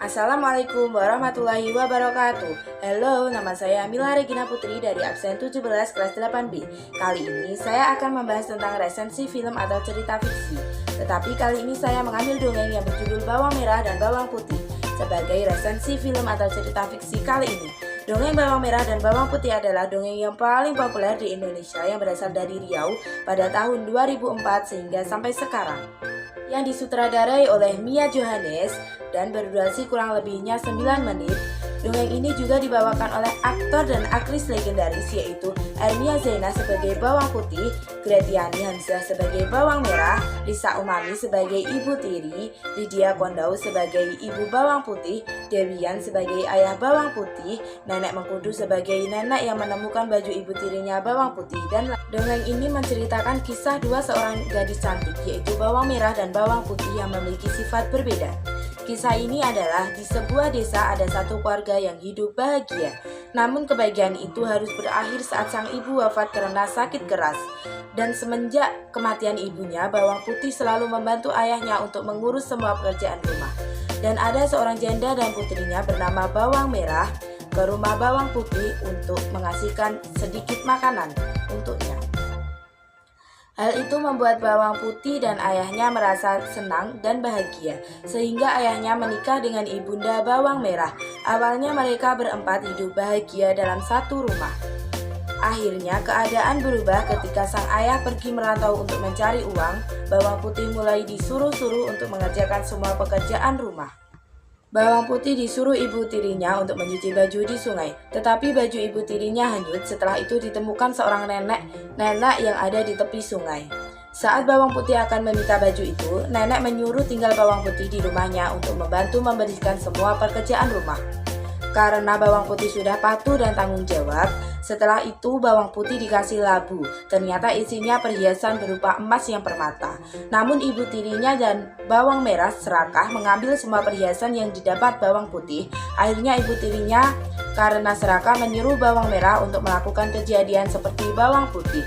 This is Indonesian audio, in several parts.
Assalamualaikum warahmatullahi wabarakatuh. Halo, nama saya Mila Regina Putri dari absen 17 kelas 8B. Kali ini saya akan membahas tentang resensi film atau cerita fiksi. Tetapi kali ini saya mengambil dongeng yang berjudul Bawang Merah dan Bawang Putih sebagai resensi film atau cerita fiksi kali ini. Dongeng Bawang Merah dan Bawang Putih adalah dongeng yang paling populer di Indonesia yang berasal dari Riau pada tahun 2004 sehingga sampai sekarang. Yang disutradarai oleh Mia Johannes dan berdurasi kurang lebihnya 9 menit. Dongeng ini juga dibawakan oleh aktor dan aktris legendaris yaitu Ermia Zaina sebagai bawang putih, Gretiani Hamzah sebagai bawang merah, Risa Umami sebagai ibu tiri, Lydia Kondau sebagai ibu bawang putih, Dewian sebagai ayah bawang putih, Nenek Mengkudu sebagai nenek yang menemukan baju ibu tirinya bawang putih. Dan dongeng ini menceritakan kisah dua seorang gadis cantik yaitu bawang merah dan bawang putih yang memiliki sifat berbeda. Kisah ini adalah di sebuah desa ada satu keluarga yang hidup bahagia. Namun kebahagiaan itu harus berakhir saat sang ibu wafat karena sakit keras. Dan semenjak kematian ibunya, bawang putih selalu membantu ayahnya untuk mengurus semua pekerjaan rumah. Dan ada seorang janda dan putrinya bernama bawang merah ke rumah bawang putih untuk mengasihkan sedikit makanan untuknya. Hal itu membuat bawang putih dan ayahnya merasa senang dan bahagia, sehingga ayahnya menikah dengan ibunda bawang merah. Awalnya mereka berempat hidup bahagia dalam satu rumah. Akhirnya keadaan berubah ketika sang ayah pergi merantau untuk mencari uang. Bawang putih mulai disuruh-suruh untuk mengerjakan semua pekerjaan rumah. Bawang putih disuruh ibu tirinya untuk mencuci baju di sungai, tetapi baju ibu tirinya hanyut. Setelah itu ditemukan seorang nenek yang ada di tepi sungai. Saat bawang putih akan meminta baju itu, nenek menyuruh tinggal bawang putih di rumahnya untuk membantu membersihkan semua pekerjaan rumah. Karena bawang putih sudah patuh dan tanggung jawab, setelah itu bawang putih dikasih labu. Ternyata isinya perhiasan berupa emas yang permata. Namun ibu tirinya dan bawang merah serakah mengambil semua perhiasan yang didapat bawang putih. Akhirnya ibu tirinya karena serakah menyuruh bawang merah untuk melakukan kejadian seperti bawang putih.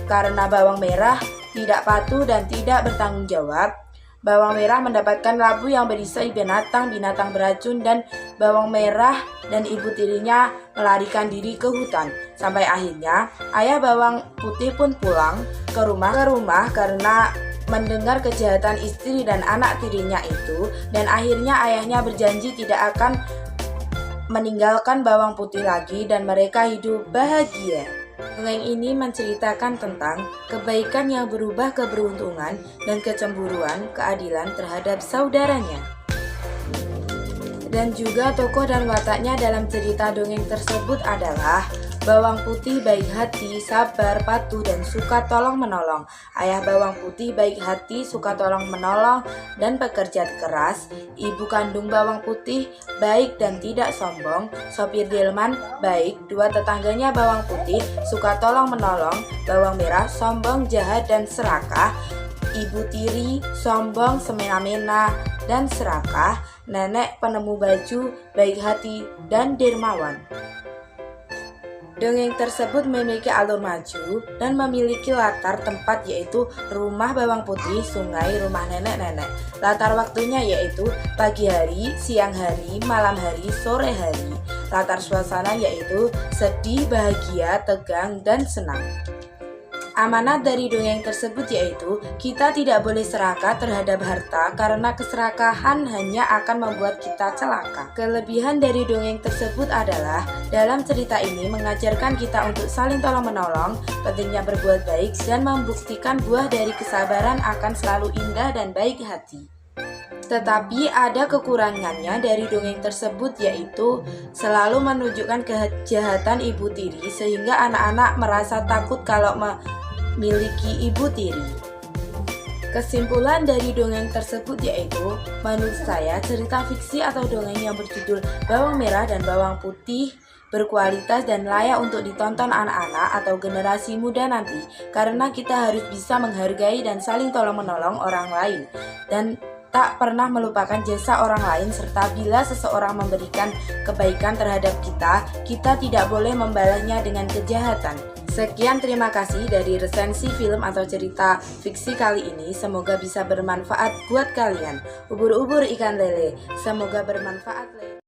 Karena bawang merah tidak patuh dan tidak bertanggung jawab, bawang merah mendapatkan labu yang berisi binatang-binatang beracun dan bawang merah dan ibu tirinya melarikan diri ke hutan. Sampai akhirnya ayah bawang putih pun pulang ke rumah karena mendengar kejahatan istri dan anak tirinya itu, dan akhirnya ayahnya berjanji tidak akan meninggalkan bawang putih lagi dan mereka hidup bahagia. Dongeng ini menceritakan tentang kebaikan yang berubah keberuntungan dan kecemburuan keadilan terhadap saudaranya. Dan juga tokoh dan wataknya dalam cerita dongeng tersebut adalah bawang putih baik hati, sabar, patuh, dan suka tolong menolong. Ayah bawang putih baik hati, suka tolong menolong, dan pekerja keras. Ibu kandung bawang putih baik dan tidak sombong. Sopir delman baik. Dua tetangganya bawang putih suka tolong menolong. Bawang merah sombong, jahat, dan serakah. Ibu tiri sombong, semena-mena, dan serakah. Nenek penemu baju baik hati dan dermawan. Dongeng tersebut memiliki alur maju dan memiliki latar tempat yaitu rumah bawang putih, sungai, rumah nenek-nenek. Latar waktunya yaitu pagi hari, siang hari, malam hari, sore hari. Latar suasana yaitu sedih, bahagia, tegang, dan senang. Amanat dari dongeng tersebut yaitu kita tidak boleh serakah terhadap harta karena keserakahan hanya akan membuat kita celaka. Kelebihan dari dongeng tersebut adalah dalam cerita ini mengajarkan kita untuk saling tolong-menolong, pentingnya berbuat baik, dan membuktikan buah dari kesabaran akan selalu indah dan baik hati. Tetapi ada kekurangannya dari dongeng tersebut yaitu selalu menunjukkan kejahatan ibu tiri sehingga anak-anak merasa takut kalau memiliki ibu tiri. Kesimpulan dari dongeng tersebut yaitu menurut saya cerita fiksi atau dongeng yang berjudul Bawang Merah dan Bawang Putih berkualitas dan layak untuk ditonton anak-anak atau generasi muda nanti, karena kita harus bisa menghargai dan saling tolong-menolong orang lain. Dan tak pernah melupakan jasa orang lain, serta bila seseorang memberikan kebaikan terhadap kita, kita tidak boleh membalasnya dengan kejahatan. Sekian, terima kasih dari resensi film atau cerita fiksi kali ini. Semoga bisa bermanfaat buat kalian. Ubur-ubur ikan lele, semoga bermanfaat.